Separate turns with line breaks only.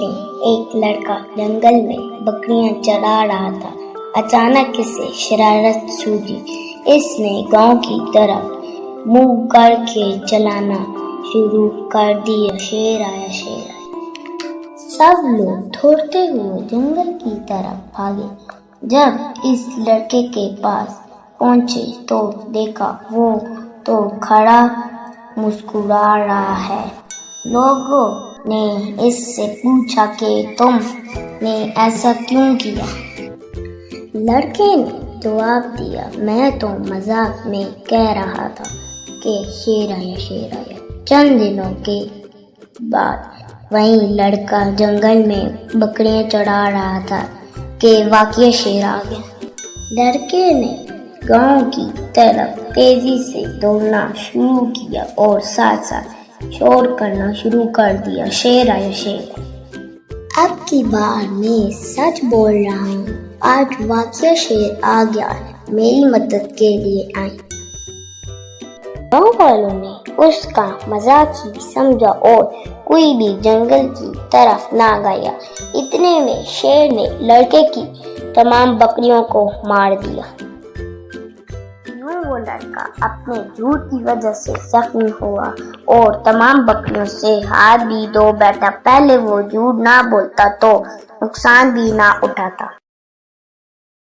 دن ایک لڑکا جنگل میں بکریاں چرا رہا تھا۔ اچانک اسے شرارت سوجی۔ اس نے گاؤں کی طرف منہ کر کے چلانا شروع کر دیا، شیر آیا شیر آیا۔ سب لوگ دوڑتے ہوئے جنگل کی طرف بھاگے۔ جب اس لڑکے کے پاس پہنچے تو دیکھا وہ تو کھڑا مسکرا رہا ہے۔ لوگوں نے اس سے پوچھا کہ تم نے ایسا کیوں کیا؟ لڑکے نے جواب دیا، میں تو مذاق میں کہہ رہا تھا کہ شیر آیا شیر آیا۔ چند دنوں کے بعد وہی لڑکا جنگل میں بکریاں چرا رہا تھا کہ واقعی شیر آ گیا۔ لڑکے نے گاؤں کی طرف تیزی سے دوڑنا شروع کیا اور ساتھ ساتھ شور کرنا شروع کر دیا، شیر آیا شیر آیا۔ اب کی بار میں سچ بول رہا ہوں، آج واقعی شیر آ گیا ہے، میری مدد کے لیے آئیں۔ گاؤں والوں نے اس کا مذاق ہی سمجھا اور کوئی بھی جنگل کی طرف نہ گیا۔ اتنے میں شیر نے لڑکے کی تمام بکریوں کو مار دیا۔ وہ لڑکا اپنے جھوٹ کی وجہ سے زخمی ہوا اور تمام بکریوں سے ہاتھ بھی دھو بیٹھا۔ پہلے وہ جھوٹ نہ بولتا تو نقصان بھی نہ اٹھاتا۔